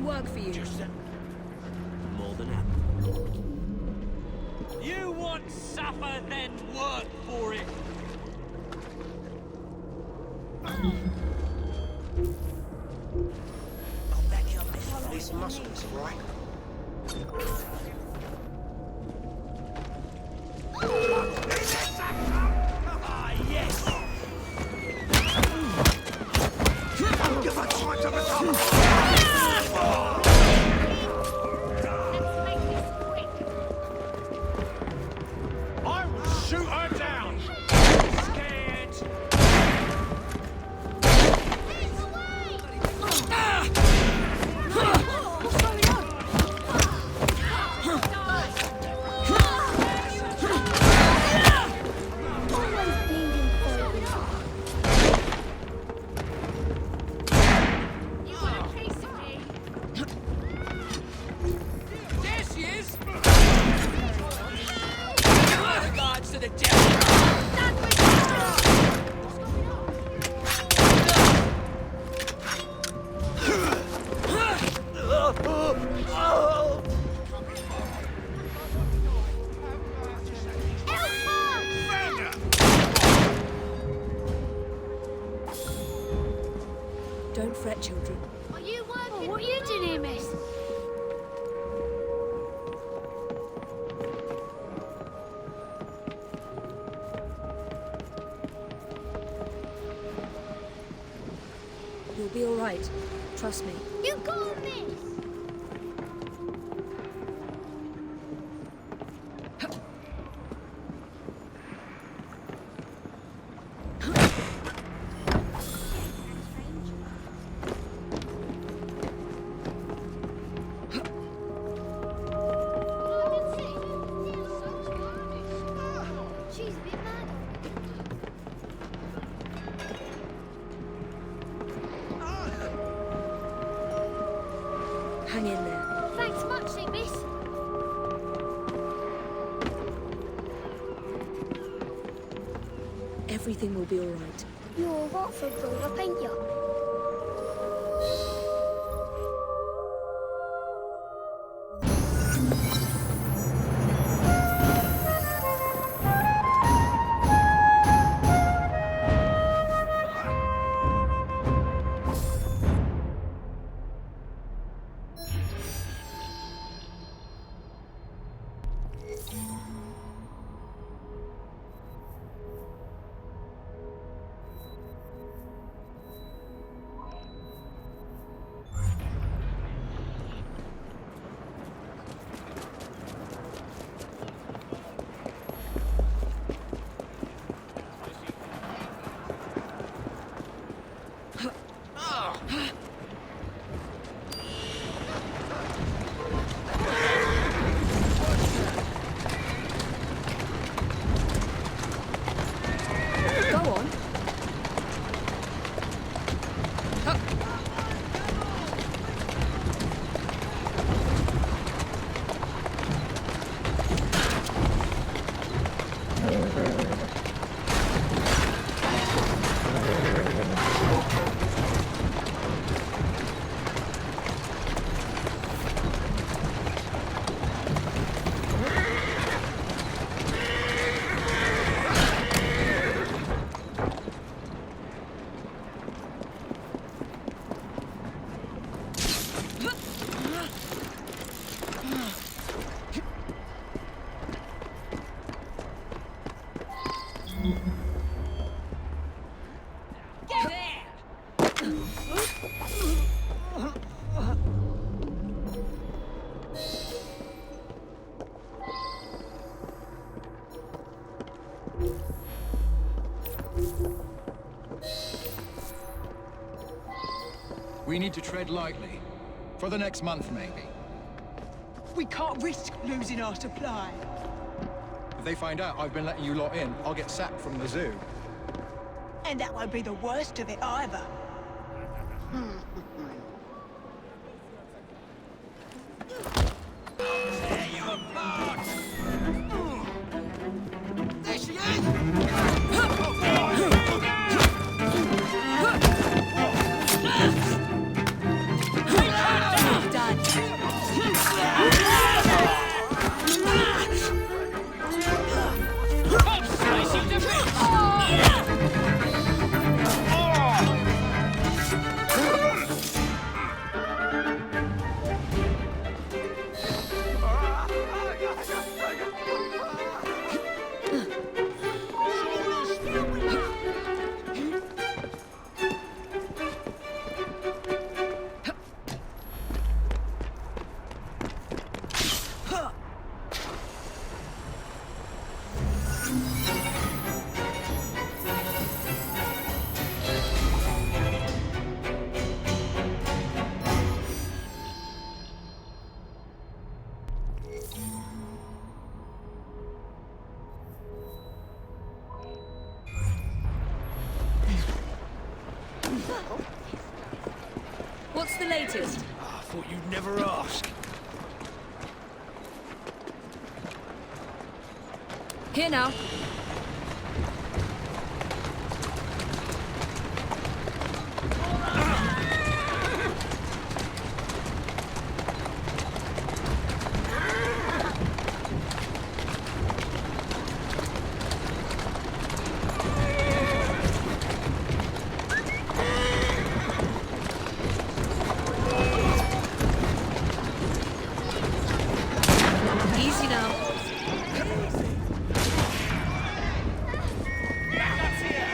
work for you. More than happy. You want suffer, then work for it. I'll back you up this muscles, right? Ah, yes! Give her time to recover! I will shoot her down! Scared! There she is! Regards to the devil! Don't fret, children. Are you working? What are you doing here, miss? You'll be all right. Trust me. You go, miss! She's a bit mad. Hang in there. Thanks much, miss. Everything will be all right. You're a Watford grown up, ain't you? Go on. Get there! We need to tread lightly. For the next month, maybe. We can't risk losing our supply. If they find out I've been letting you lot in, I'll get sacked from the zoo. And that won't be the worst of it either. Tear you apart! There she is! Die. What's the latest? I thought you'd never ask. Here now. Easy now.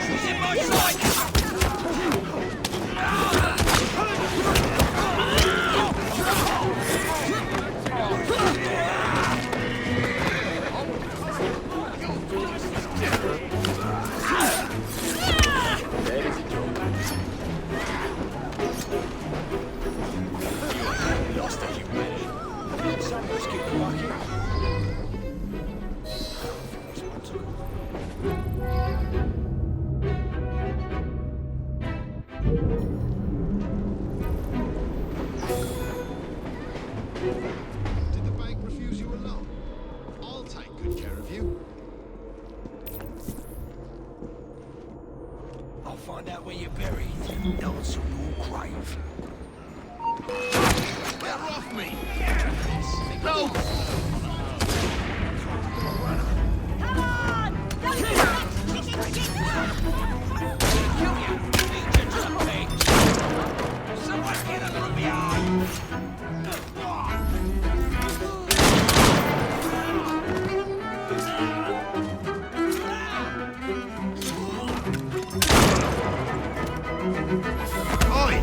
She's in my sight! Lost a humanity. Someone's getting lucky. This one took Did the bank refuse you a loan? I'll take good care of you. I'll find out where you're buried. Dance on your grave. Get her off me! No! Someone get her from behind! Oi!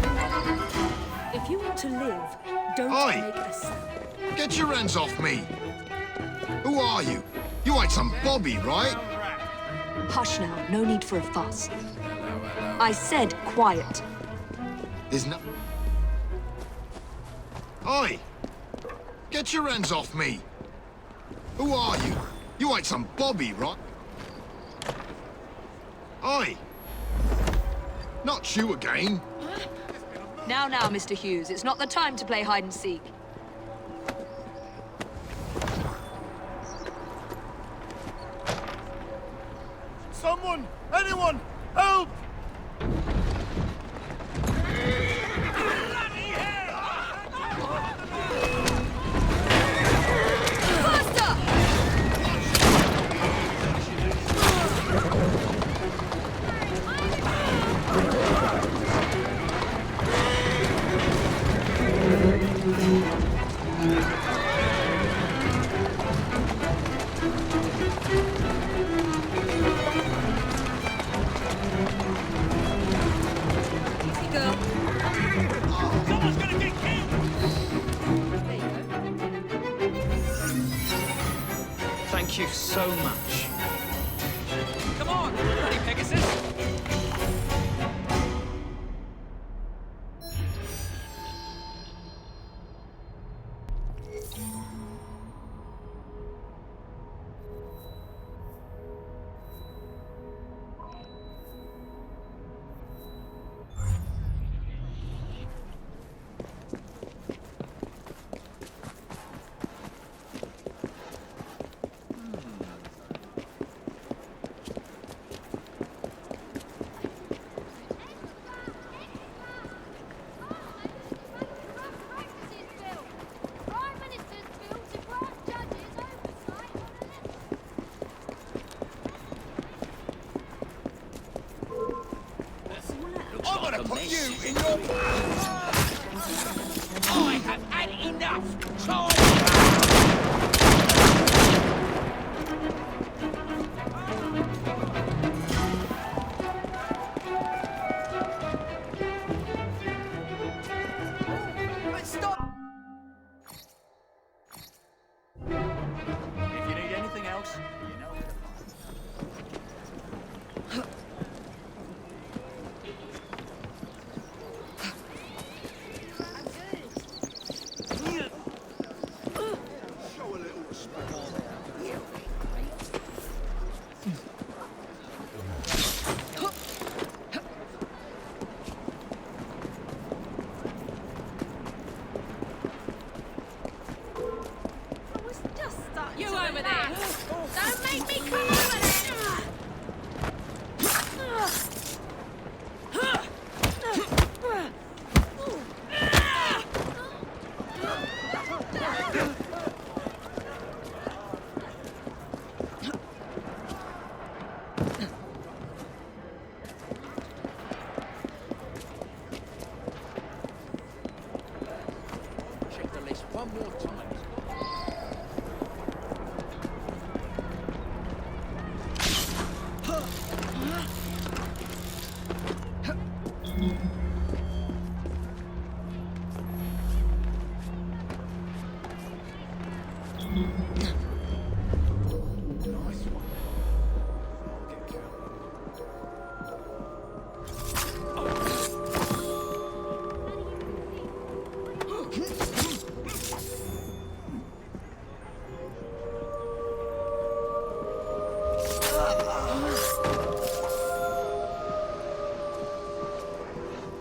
If you want to live, don't Oi! make a sound. Get your hands off me! Who are you? You ain't some Bobby, right? Hush now, no need for a fuss. I said quiet. There's no... Oi! Get your hands off me! Who are you? You ain't some Bobby, right? Oi! Not you again. Now, Mr. Hughes, it's not the time to play hide and seek. Someone! Anyone! Help! Easy girl. Someone's gonna get killed! There you go. Thank you so much. Come on, bloody Pegasus! I'm gonna put you in your place! I have had enough! Time! Stop! If you need anything else, you know where to find me. Show a little respect.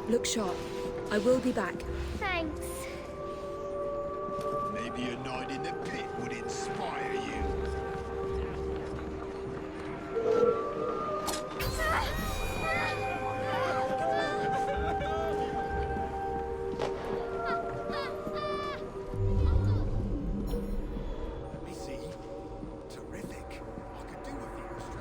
Look sharp. I will be back. Thanks. Maybe a night in the pit would inspire you. Let me see. Terrific. I could do with the extra.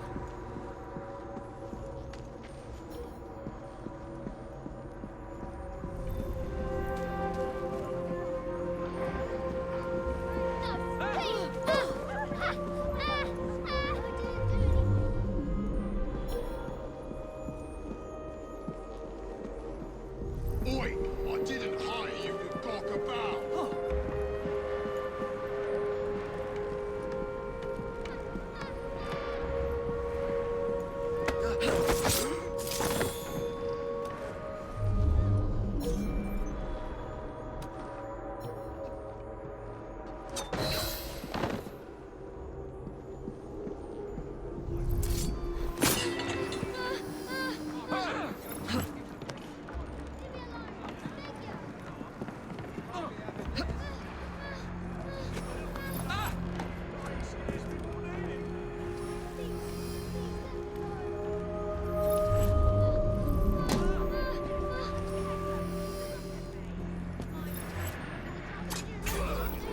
Oi! I didn't hire you to gawk about!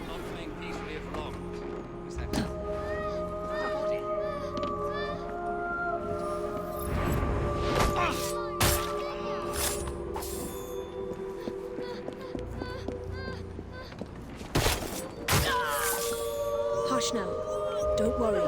Not playing peacefully for long. Is that Hush now. Don't worry.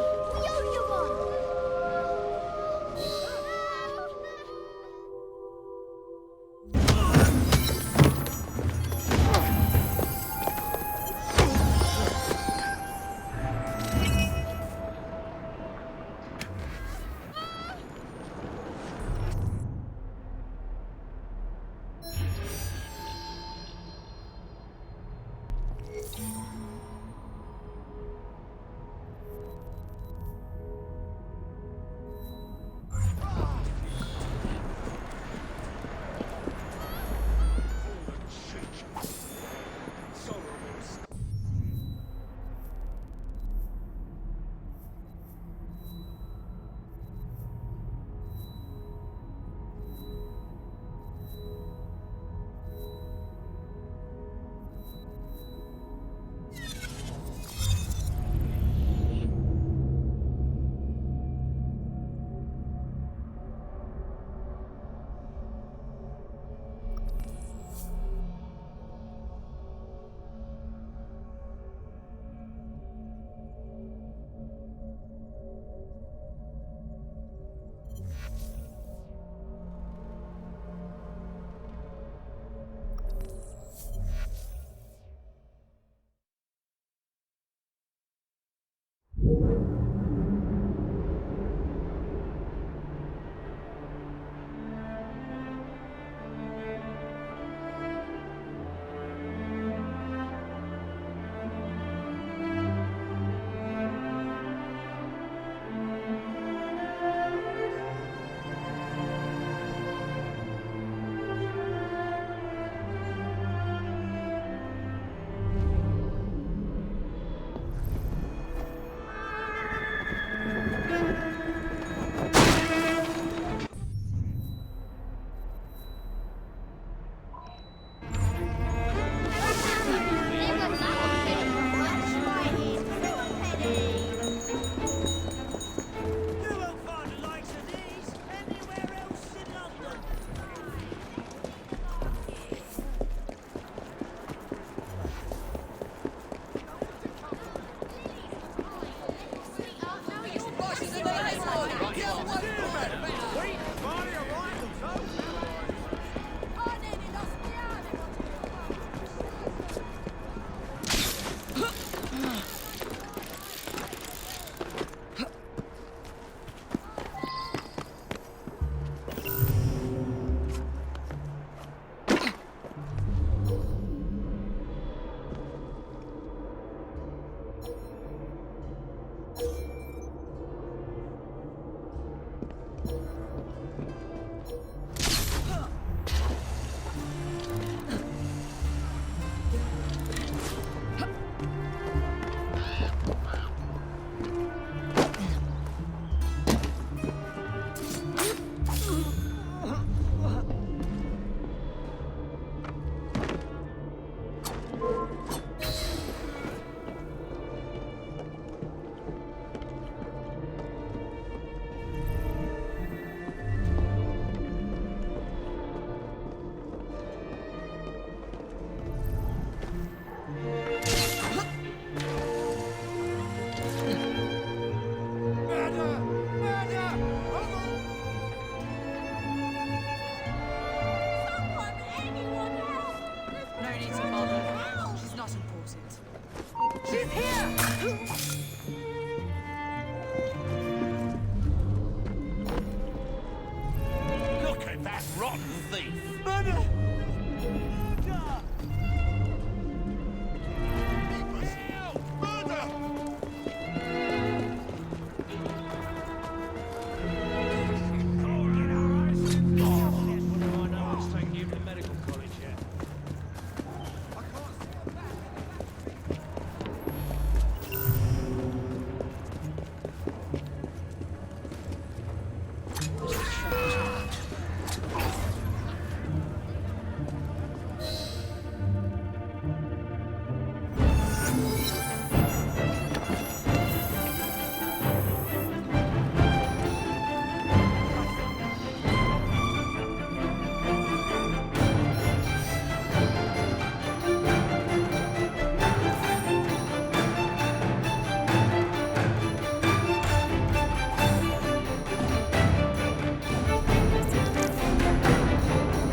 rotten thief. Murder!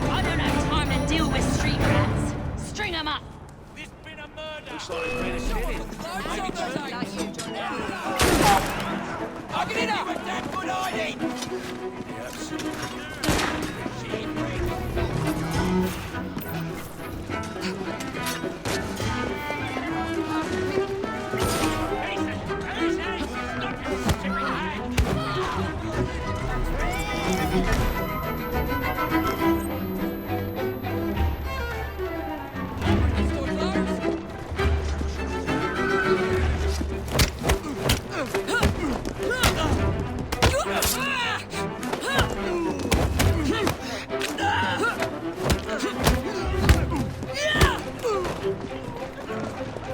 I don't have time to deal with street rats. String them up. There's been a murder! I'll get it up! That's good hiding!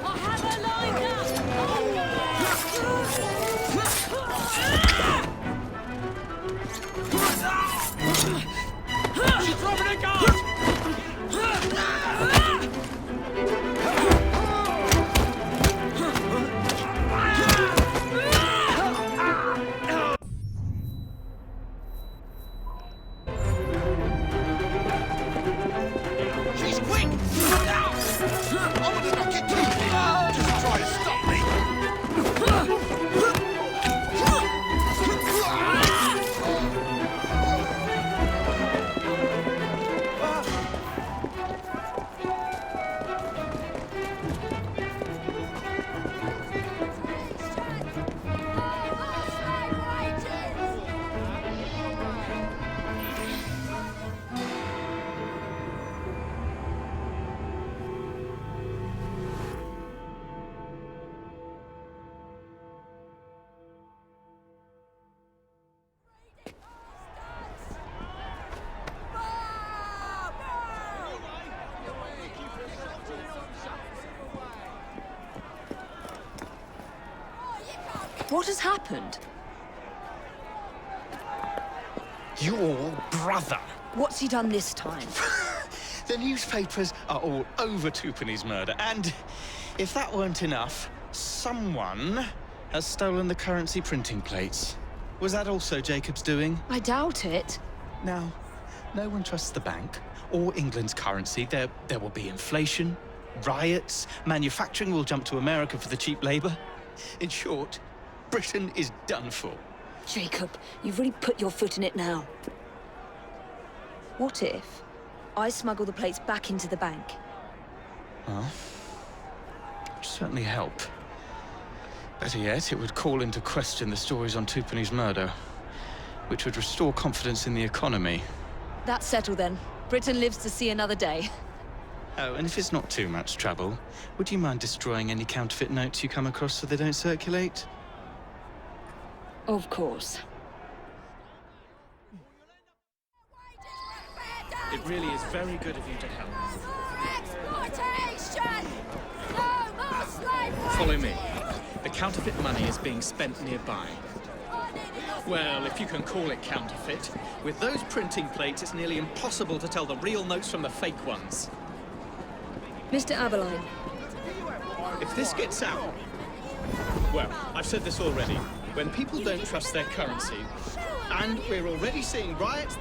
I have her lined up. She's dropping a guard! She's quick! I want to knock it too! Just try to stop me! What has happened? Your brother. What's he done this time? The newspapers are all over Twopenny's murder, and if that weren't enough, someone has stolen the currency printing plates. Was that also Jacob's doing? I doubt it. Now, no one trusts the bank or England's currency. There will be inflation, riots, manufacturing will jump to America for the cheap labor. In short, Britain is done for. Jacob, you've really put your foot in it now. What if I smuggle the plates back into the bank? Well, it'd certainly help. Better yet, it would call into question the stories on Twopenny's murder, which would restore confidence in the economy. That's settled then. Britain lives to see another day. Oh, and if it's not too much trouble, would you mind destroying any counterfeit notes you come across so they don't circulate? Of course. It really is very good of you to help. Exploitation! No more slave Follow me. The counterfeit money is being spent nearby. Well, if you can call it counterfeit. With those printing plates, it's nearly impossible to tell the real notes from the fake ones. Mr. Aberline. If this gets out... Well, I've said this already. When people don't trust their currency, and we're already seeing riots...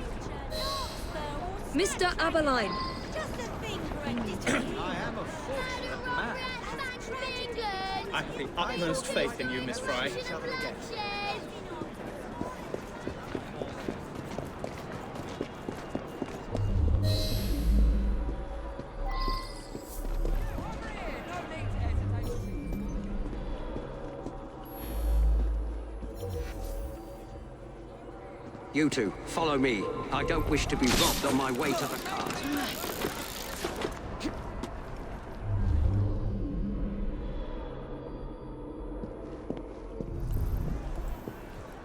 Mr. Aberline. I am a fortunate man. I have the utmost faith in you, Miss Fry. You two, follow me. I don't wish to be robbed on my way to the cart.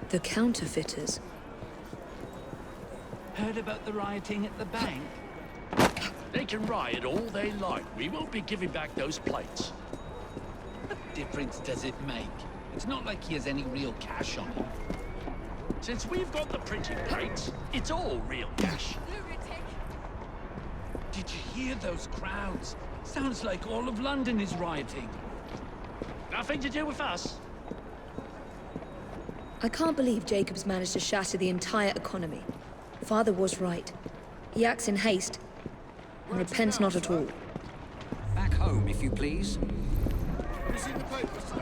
The counterfeiters. Heard about the rioting at the bank? They can riot all they like. We won't be giving back those plates. What difference does it make? It's not like he has any real cash on him. Since we've got the printing plates, it's all real cash. Did you hear those crowds? Sounds like all of London is rioting. Nothing to do with us. I can't believe Jacobs managed to shatter the entire economy. Father was right. He acts in haste, and repents not at all. Back home, if you please. Have you seen the papers today?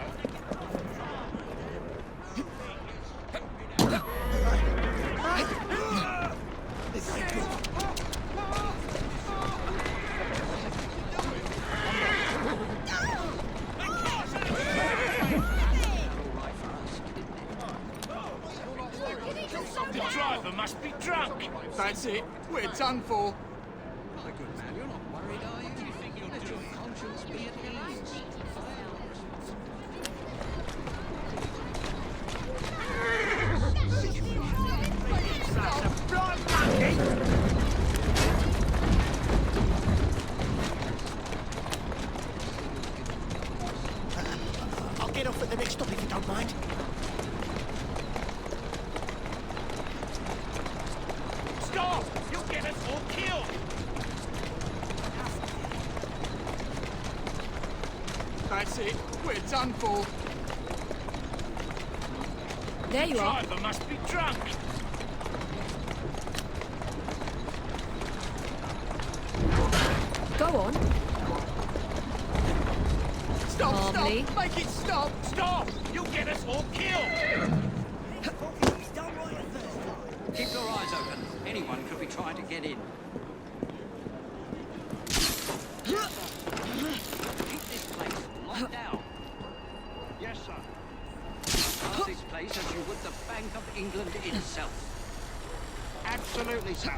The driver must be drunk. That's it. We're done for. My good man, you're not worried, are you? Do you think you'll let your conscience be at ease? I'll get off at the next stop if you don't mind. Stop! You'll get us all killed. That's it. We're done for. There you are. Driver must be drunk. Go on. Stop, Calmly. stop. Make it stop. Stop! You'll get us all killed. Keep your eyes open. Anyone could be trying to get in. Keep this place locked down. Yes, sir. Guard this place as you would the Bank of England itself. Absolutely, sir.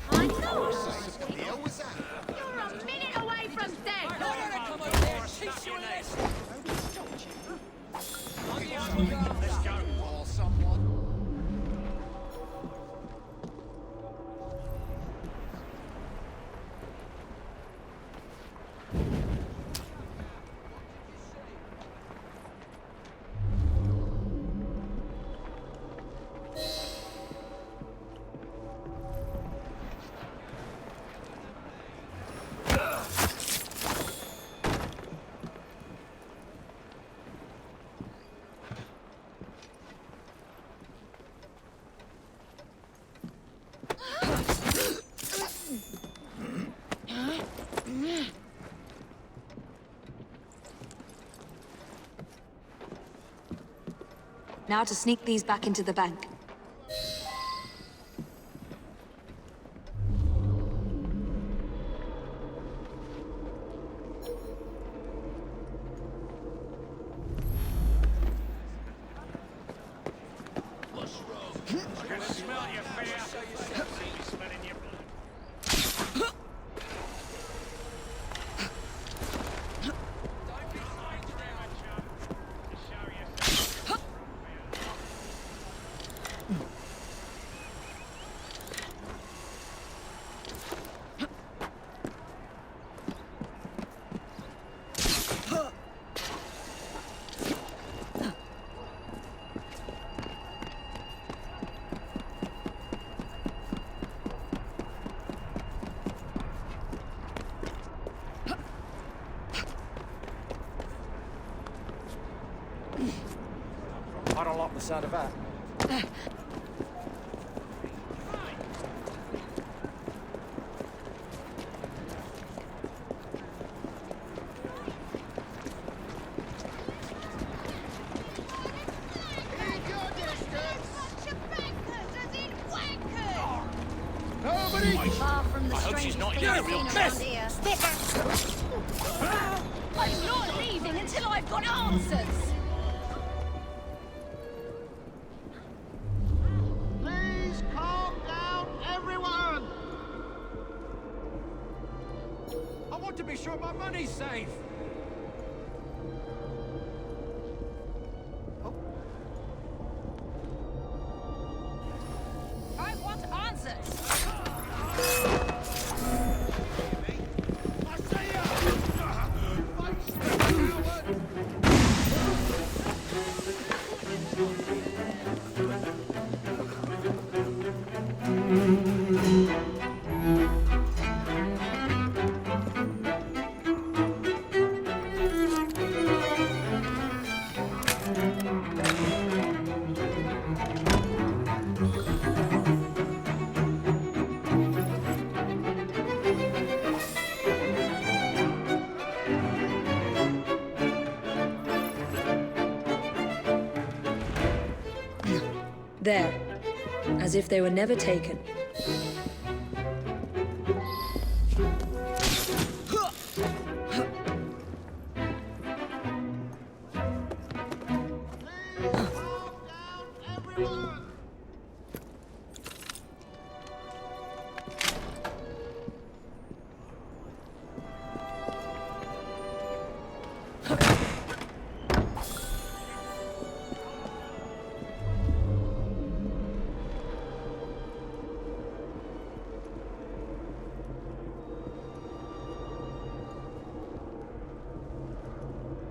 I know. What the hell was that? You're a minute away from death. Let's go. Or someone. Now to sneak these back into the bank. What's wrong? I can smell your fear. See me smelling your blood. Don't be so premature. To show yourself. I don't like the sound of that. Bunch of bankers, as in Far from the I hope she's not in a real mess. I'm not leaving until I've got answers! Please calm down, everyone! I want to be sure my money's safe. I want answers! I say ya! Face the coward! There. As if they were never taken.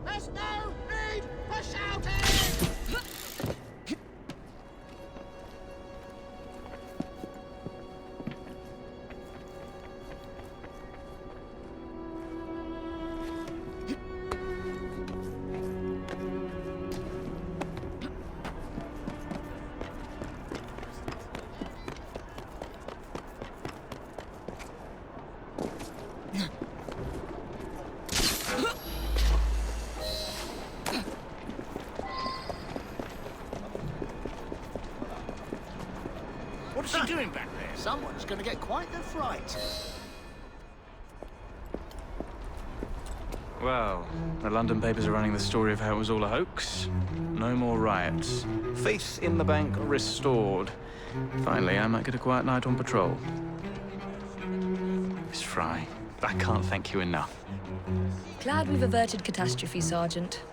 There's no need for shouting! What's she doing back there? Someone's gonna get quite the fright. Well, the London papers are running the story of how it was all a hoax. No more riots. Faith in the bank restored. Finally, I might get a quiet night on patrol. Miss Fry, I can't thank you enough. Glad we've averted catastrophe, Sergeant.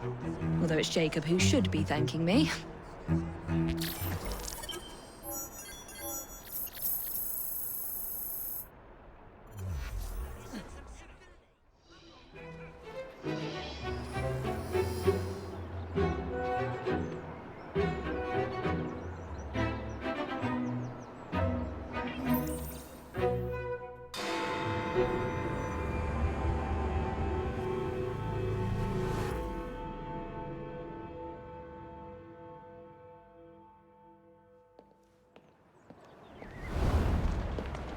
Although it's Jacob who should be thanking me.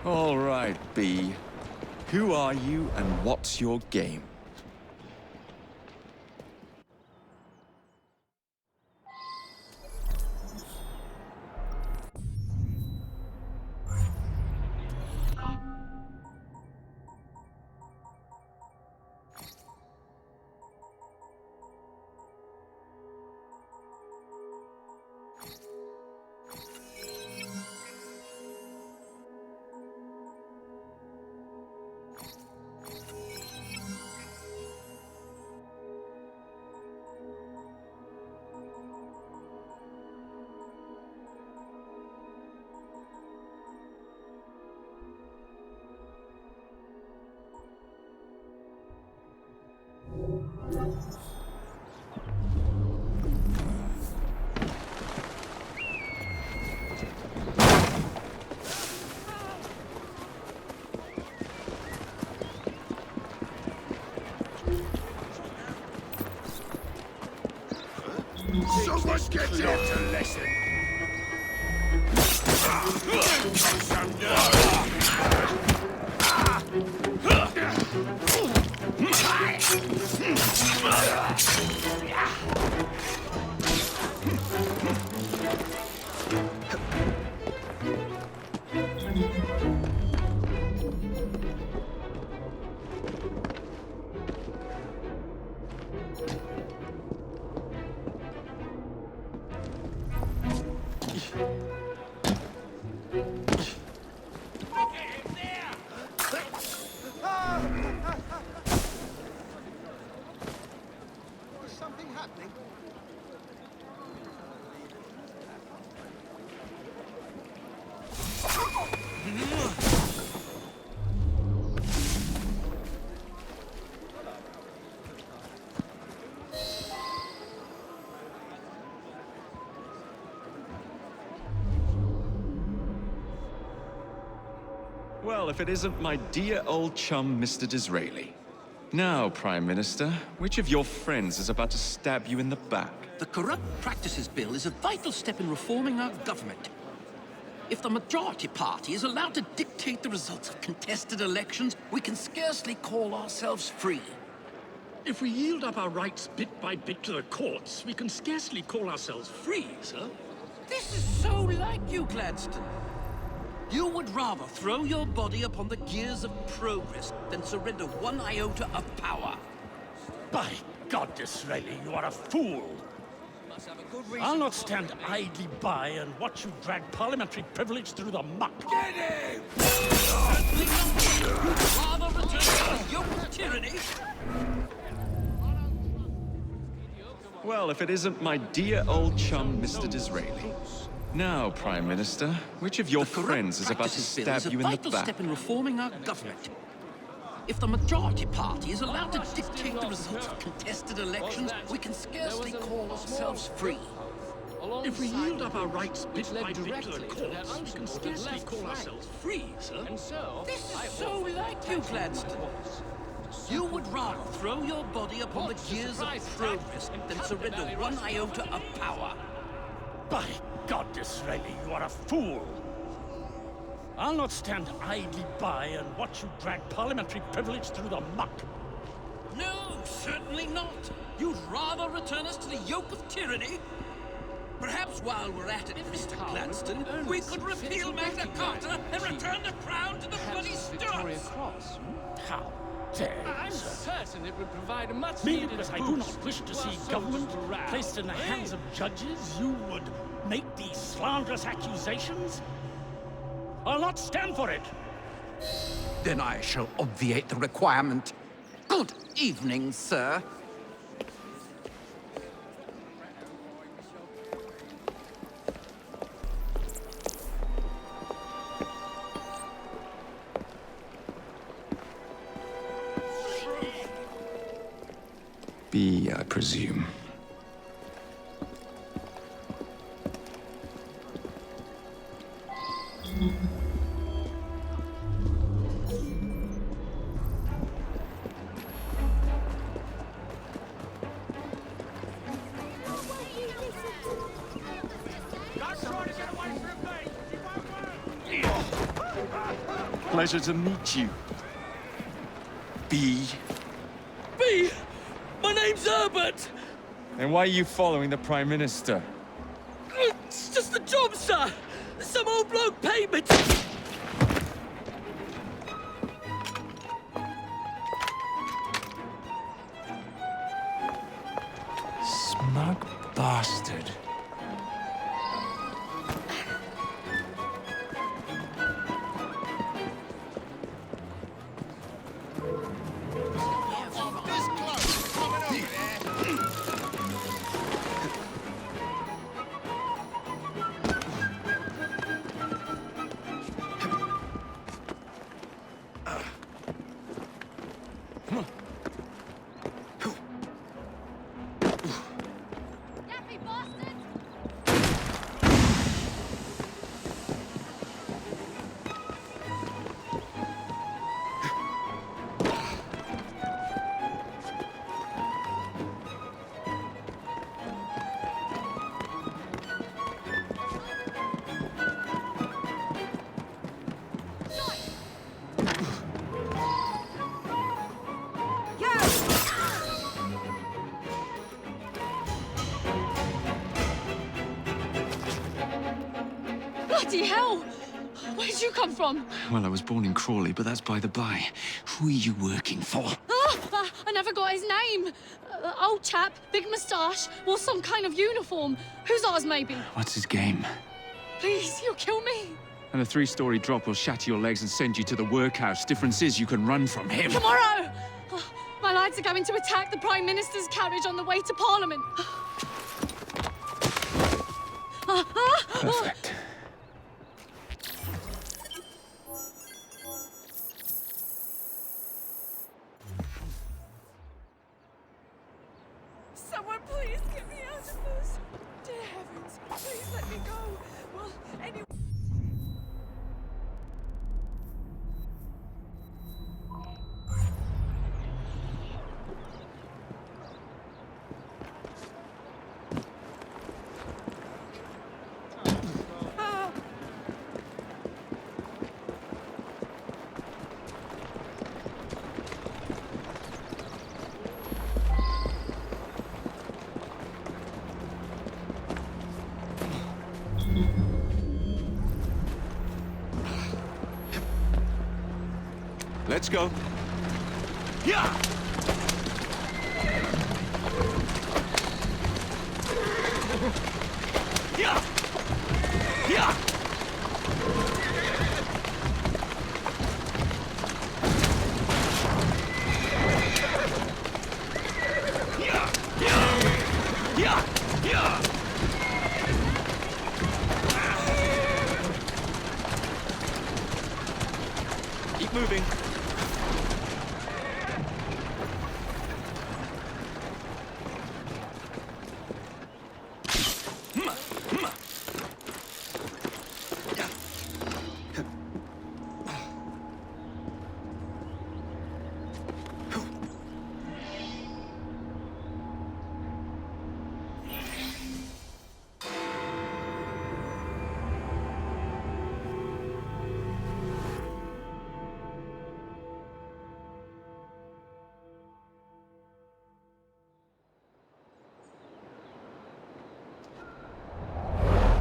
All right, B. Who are you and what's your game? Someone get Not it! a lesson. Well, if it isn't my dear old chum, Mr. Disraeli. Now, Prime Minister, which of your friends is about to stab you in the back? The Corrupt Practices Bill is a vital step in reforming our government. If the majority party is allowed to dictate the results of contested elections, we can scarcely call ourselves free. If we yield up our rights bit by bit to the courts, we can scarcely call ourselves free, sir. This is so like you, Gladstone. You would rather throw your body upon the gears of progress than surrender one iota of power. By God, Disraeli, you are a fool. I'll not stand idly by and watch you drag parliamentary privilege through the muck. Get him! Certainly not. You'd rather return to the yoke of tyranny. Well, if it isn't my dear old chum, Mr. Disraeli. Now, Prime Minister, which of your friends is about to stab you in the a vital back? step in reforming our government. If the majority party is allowed to dictate the results of contested elections, we can scarcely call ourselves free. If we yield up our rights bit by bit to the courts, we can scarcely call ourselves free, sir. This is so like you, Gladstone. You would rather throw your body upon the gears of progress than surrender one iota of power. By God, Disraeli, you are a fool. I'll not stand idly by and watch you drag parliamentary privilege through the muck. No, certainly not. You'd rather return us to the yoke of tyranny? Perhaps while we're at it, Mr. Gladstone, we could repeal Magna Carta and return the crown to the bloody Stuarts. How dare you, I'm certain it would provide a much me, needed because I boost do not wish to our see social government morale. placed in the hands of judges, you would make these slanderous accusations? I'll not stand for it. Then I shall obviate the requirement. Good evening, sir. B, I presume. Pleasure to meet you. B. B! My name's Herbert! And why are you following the Prime Minister? It's just the job, sir! Some old bloke paid me to... Smug bastard. Bloody hell! Where'd you come from? Well, I was born in Crawley, but that's by the by. Who are you working for? I never got his name. Old chap, big moustache, wore some kind of uniform. Who's ours, maybe? What's his game? Please, you'll kill me. And a 3-story drop will shatter your legs and send you to the workhouse. Difference is you can run from him. Tomorrow! My lads are going to attack the Prime Minister's carriage on the way to Parliament. Perfect. Someone please get me out of this. Dear heavens, please let me go. Well, anyway... Let's go. Yeah! Yeah! Yeah! Keep moving.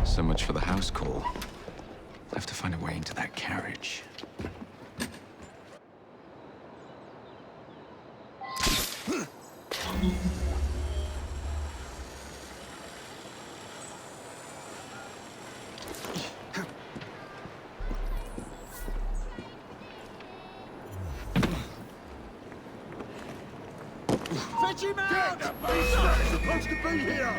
So much for the house call. I have to find a way into that carriage. Fetch him out! Get the beast that's supposed to be here!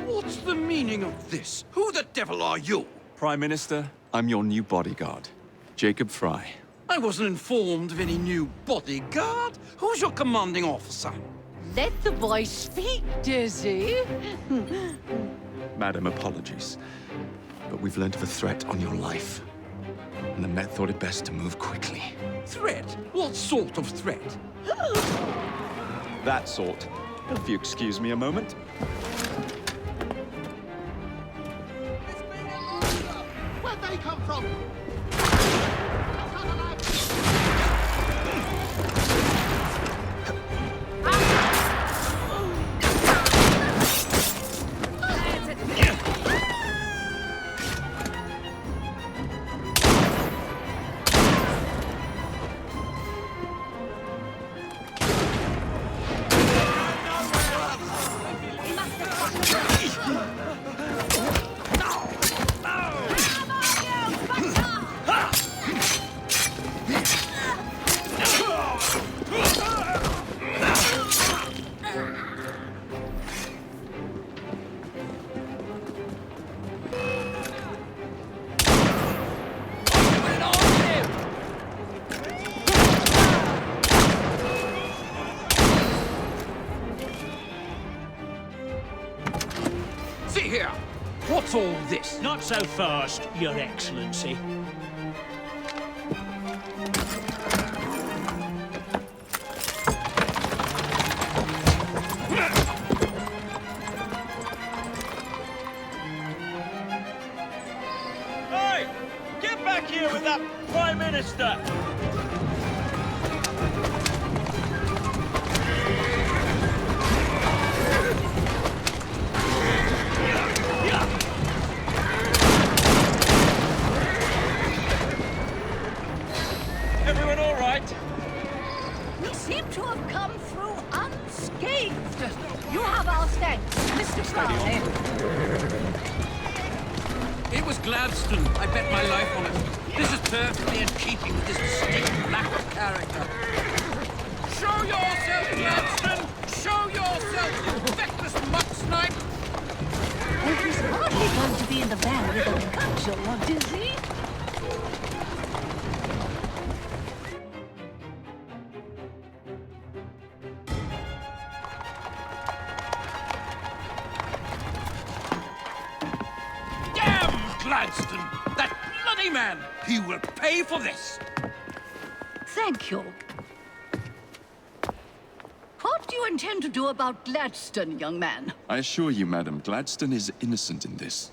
What's the meaning of this? Who the devil are you? Prime Minister, I'm your new bodyguard, Jacob Fry. I wasn't informed of any new bodyguard. Who's your commanding officer? Let the boy speak, Dizzy. Madam, apologies. But we've learned of a threat on your life. And the Met thought it best to move quickly. Threat? What sort of threat? That sort. If you excuse me a moment. Where'd they come from? See here! What's all this? Not so fast, Your Excellency. here with that Prime Minister? Everyone all right? We seem to have come through unscathed. You have our thanks, Mr. Fry. It was Gladstone. I bet my life on it. This is perfectly in keeping with his distinct lack of character. Show yourself, Gladstone! Show yourself, you feckless muck snipe! Well, he's hardly going to be in the van with a cudgel, what is he? Gladstone! That bloody man! He will pay for this! Thank you. What do you intend to do about Gladstone, young man? I assure you, madam, Gladstone is innocent in this.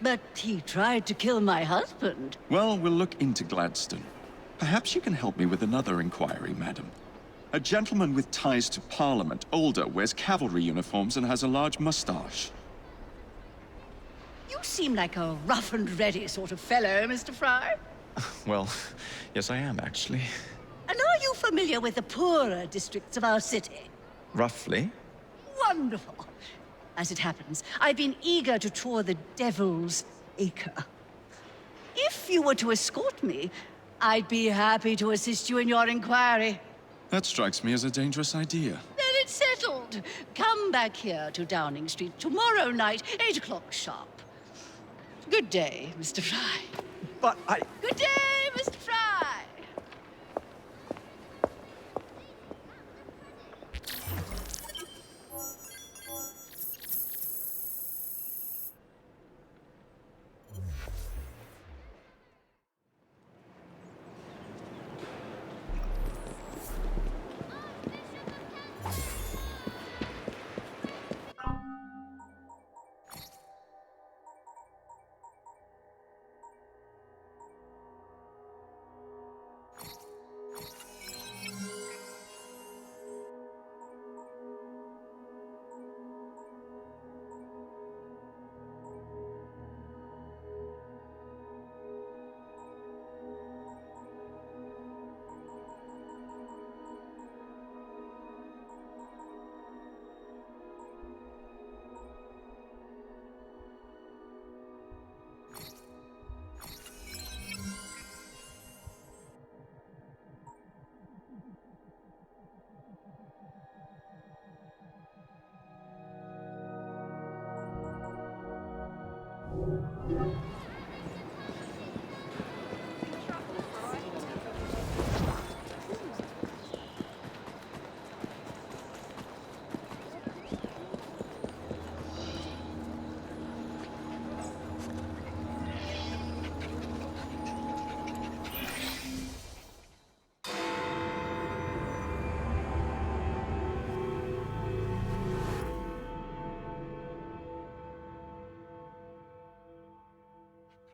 But he tried to kill my husband. Well, we'll look into Gladstone. Perhaps you can help me with another inquiry, madam. A gentleman with ties to Parliament, older, wears cavalry uniforms and has a large mustache. You seem like a rough and ready sort of fellow, Mr. Fry. Well, yes I am, actually. And are you familiar with the poorer districts of our city? Roughly? Wonderful. As it happens, I've been eager to tour the Devil's Acre. If you were to escort me, I'd be happy to assist you in your inquiry. That strikes me as a dangerous idea. Then it's settled. Come back here to Downing Street tomorrow night, 8 o'clock sharp. Good day, Mr. Fry. But I... Good day, Mr. Fry!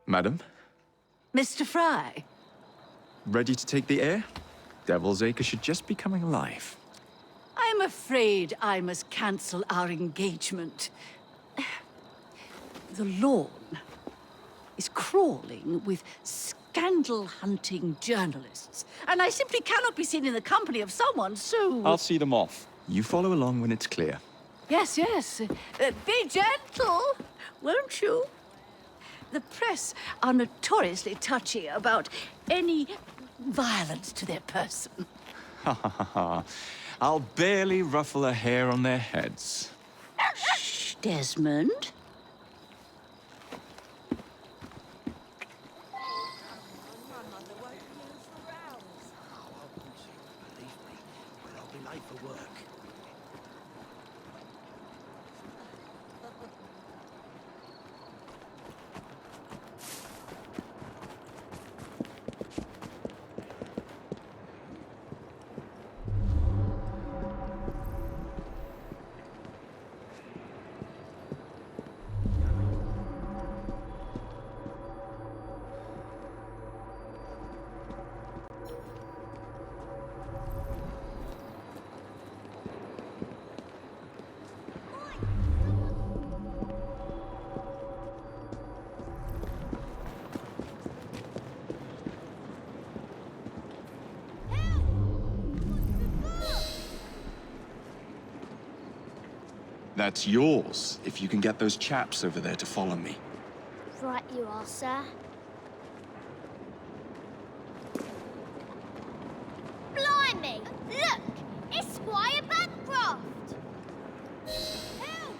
Madam? Mr. Fry? Ready to take the air? Devil's Acre should just be coming alive. I'm afraid I must cancel our engagement. The lawn is crawling with scandal-hunting journalists, and I simply cannot be seen in the company of someone so... I'll see them off. You follow along when it's clear. Yes, yes. Be gentle, won't you? The press are notoriously touchy about any violence to their person. Ha ha ha ha. I'll barely ruffle a hair on their heads. Shh, Desmond. That's yours, if you can get those chaps over there to follow me. Right you are, sir. Blimey! Look! It's Squire Bancroft!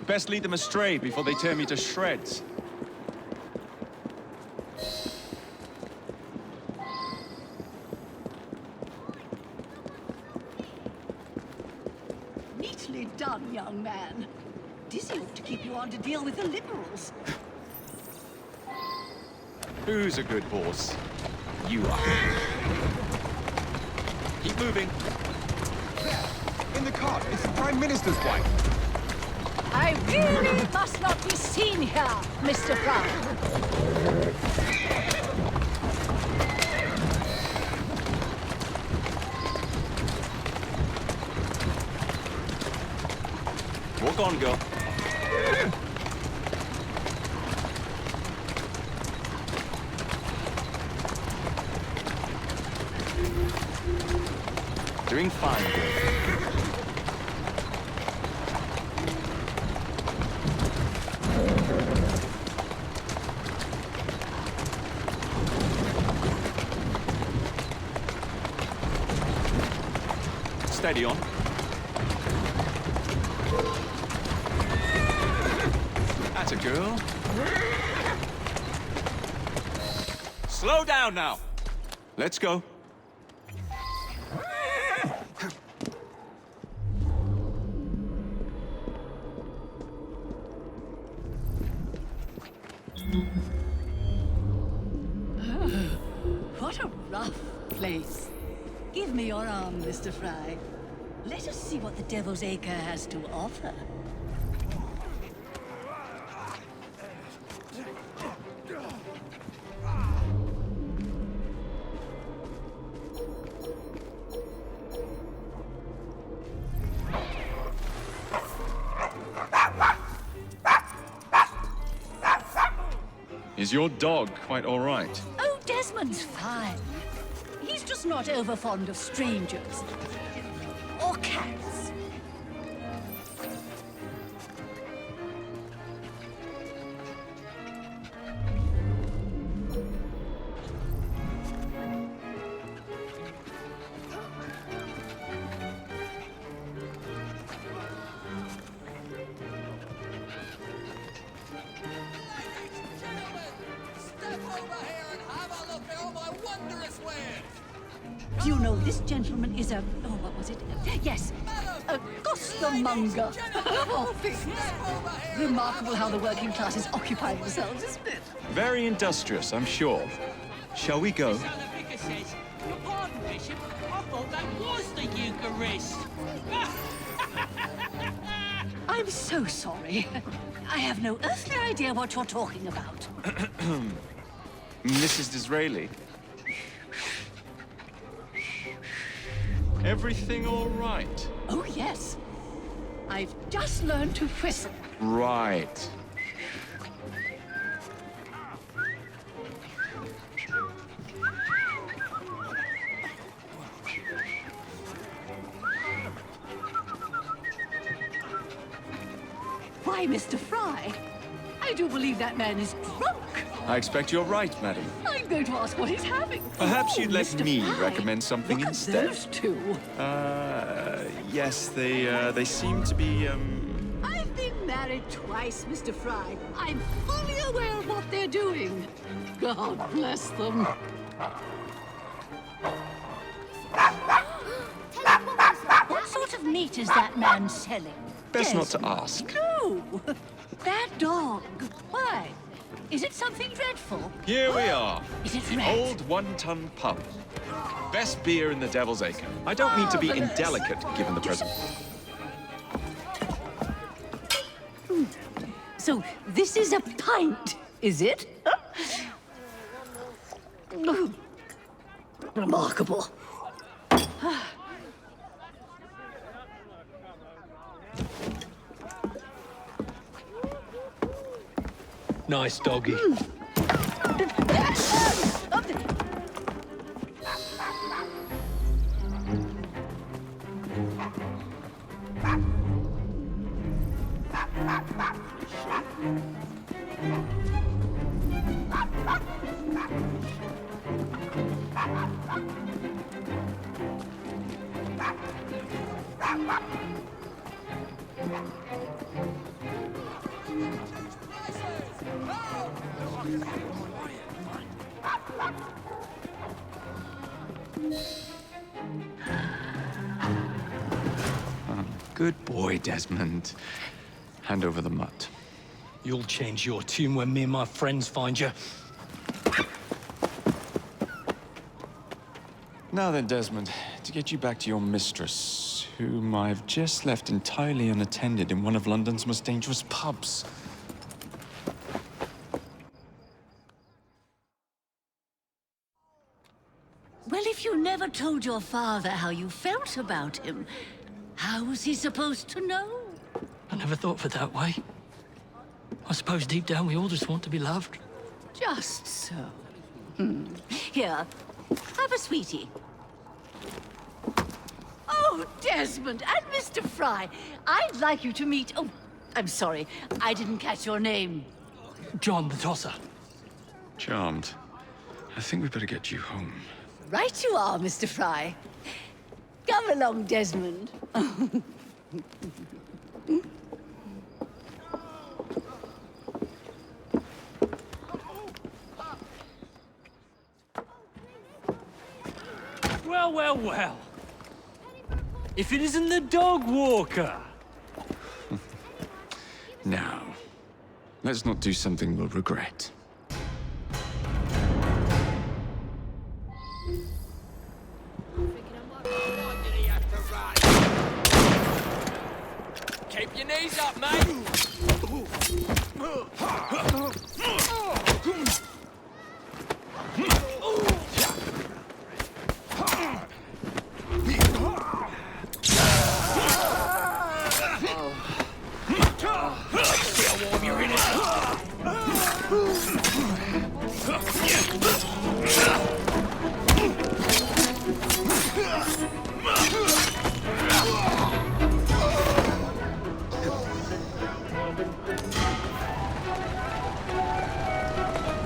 Best lead them astray before they tear me to shreds. Neatly done, young man. Dizzy ought to keep you on to deal with the Liberals. Who's a good horse? You are. Keep moving. In the cart, it's the Prime Minister's wife. I really must not be seen here, Mr. Fry. Walk on, girl. Doing fine, girl. Steady on. That's a girl. Slow down now. Let's go. What a rough place. Give me your arm, Mr. Fry. Let us see what the Devil's Acre has to offer. Is your dog quite all right? Oh, Desmond's fine. He's just not over fond of strangers. Or cats. Do you know this gentleman is a... oh, what was it? Yes, a costermonger. Of all things. Remarkable how the working classes occupy themselves, isn't it? Very industrious, I'm sure. Shall we go? The vicar says, pardon, Bishop, I thought that was the Eucharist. I'm so sorry. I have no earthly idea what you're talking about. Mrs. Disraeli. Everything all right? Oh, yes. I've just learned to whistle. Right. Why, Mr. Fry, I do believe that man is drunk. I expect you're right, madam. I'm going to ask what he's having. Perhaps you'd let Mr. me Fry, recommend something look instead. At those two. Yes, they seem to be, I've been married twice, Mr. Fry. I'm fully aware of what they're doing. God bless them. What sort of meat is that man selling? Best not to ask. No! That dog. Why? Is it something dreadful? Here we are. Is it the red? old one-ton pub. Best beer in the Devil's Acre. I don't mean to be indelicate, given the present. So this is a pint, is it? Remarkable. Nice doggy. Good boy, Desmond. Hand over the mutt. You'll change your tune when me and my friends find you. Now then, Desmond, to get you back to your mistress, whom I've just left entirely unattended in one of London's most dangerous pubs. Well, if you never told your father how you felt about him, how was he supposed to know? I never thought of it that way. I suppose deep down we all just want to be loved. Just so. Here, have a sweetie. Oh, Desmond and Mr. Fry, I'd like you to meet... Oh, I'm sorry, I didn't catch your name. John the Tosser. Charmed. I think we better get you home. Right you are, Mr. Fry. Come along, Desmond. Well, well, well. If it isn't the dog walker. Now, let's not do something we'll regret. Keep your knees up, mate!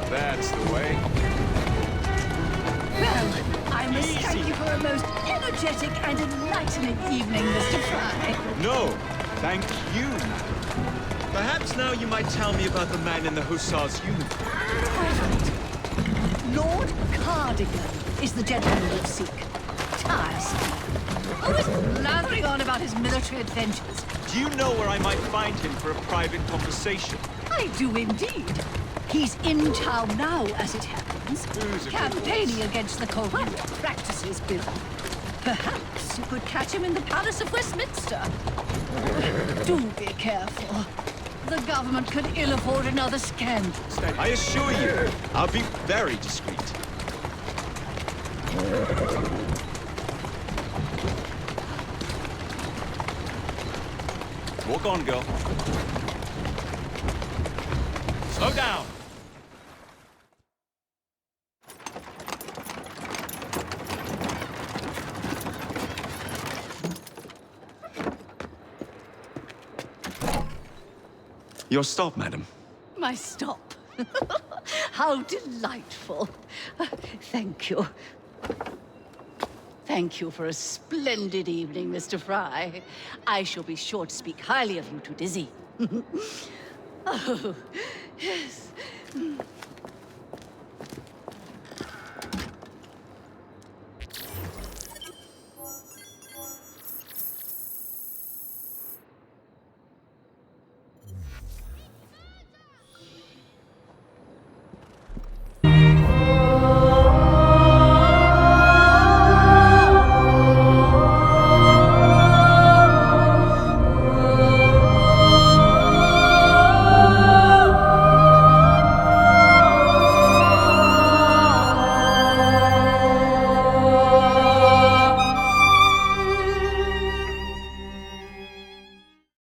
That's the way. Well, I must thank you for a most energetic and enlightening evening, Mr. Fry. No, thank you. Perhaps now you might tell me about the man in the hussar's uniform. Quite right. Lord Cardigan is the gentleman you seek. Tiresome. Always blathering on about his military adventures. Do you know where I might find him for a private conversation? I do indeed. He's in town now, as it happens, campaigning against the Corrupt Practices Bill. Perhaps you could catch him in the Palace of Westminster. Do be careful. The government could ill afford another scandal. I assure you, I'll be very discreet. Walk on, girl. Slow down. Your stop, madam. My stop. How delightful. Thank you. Thank you for a splendid evening, Mr. Fry. I shall be sure to speak highly of you to Dizzy. Oh, yes.